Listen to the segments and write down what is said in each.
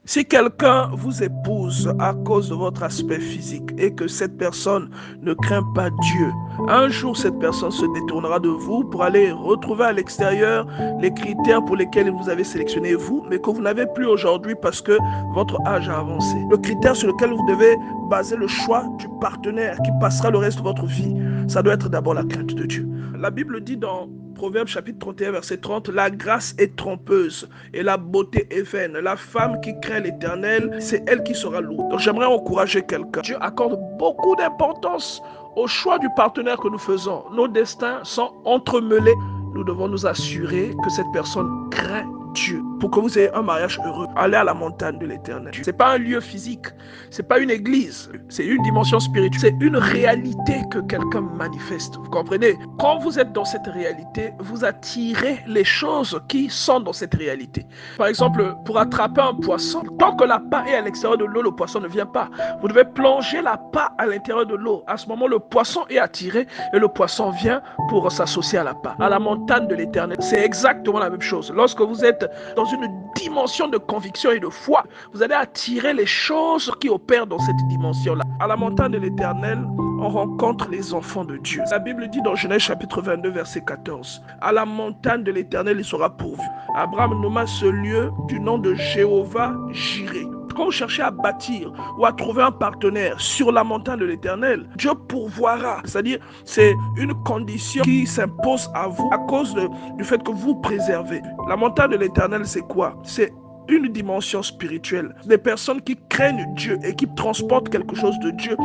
Si quelqu'un vous épouse à cause de votre aspect physique et que cette personne ne craint pas Dieu, un jour cette personne se détournera de vous pour aller retrouver à l'extérieur les critères pour lesquels vous avez sélectionné vous, mais que vous n'avez plus aujourd'hui parce que votre âge a avancé. Le critère sur lequel vous devez baser le choix du partenaire qui passera le reste de votre vie, ça doit être d'abord la crainte de Dieu. La Bible dit dans Proverbe chapitre 31 verset 30, la grâce est trompeuse et la beauté est vaine. La femme qui craint l'Éternel, c'est elle qui sera louée. Donc j'aimerais encourager quelqu'un. Dieu accorde beaucoup d'importance au choix du partenaire que nous faisons. Nos destins sont entremêlés. Nous devons nous assurer que cette personne craint Dieu. Pour que vous ayez un mariage heureux, allez à la montagne de l'Éternel. Ce n'est pas un lieu physique, ce n'est pas une église, c'est une dimension spirituelle, c'est une réalité que quelqu'un manifeste. Vous comprenez? Quand vous êtes dans cette réalité, vous attirez les choses qui sont dans cette réalité. Par exemple, pour attraper un poisson, tant que l'appât est à l'extérieur de l'eau, le poisson ne vient pas. Vous devez plonger l'appât à l'intérieur de l'eau. À ce moment, le poisson est attiré et le poisson vient pour s'associer à l'appât. À la montagne de l'Éternel, c'est exactement la même chose. Lorsque vous êtes dans une dimension de conviction et de foi, vous allez attirer les choses qui opèrent dans cette dimension-là. À la montagne de l'Éternel, on rencontre les enfants de Dieu. La Bible dit dans Genèse chapitre 22 verset 14, à la montagne de l'Éternel, il sera pourvu. Abraham nomma ce lieu du nom de Jéhovah Jireh. Quand vous cherchez à bâtir ou à trouver un partenaire sur la montagne de l'Éternel, Dieu pourvoira. C'est-à-dire, c'est une condition qui s'impose à vous à cause du fait que vous préservez. La montagne de l'Éternel, c'est quoi? C'est une dimension spirituelle. Des personnes qui craignent Dieu et qui transportent quelque chose de Dieu,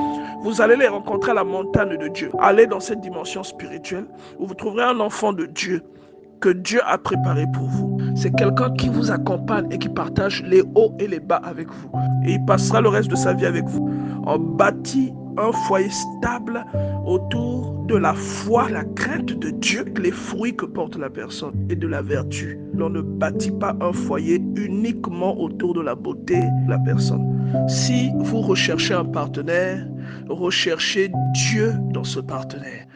vous allez les rencontrer à la montagne de Dieu. Allez dans cette dimension spirituelle où vous trouverez un enfant de Dieu que Dieu a préparé pour vous. C'est quelqu'un qui vous accompagne et qui partage les hauts et les bas avec vous. Et il passera le reste de sa vie avec vous. On bâtit un foyer stable autour de la foi, la crainte de Dieu, les fruits que porte la personne et de la vertu. On ne bâtit pas un foyer uniquement autour de la beauté de la personne. Si vous recherchez un partenaire, recherchez Dieu dans ce partenaire.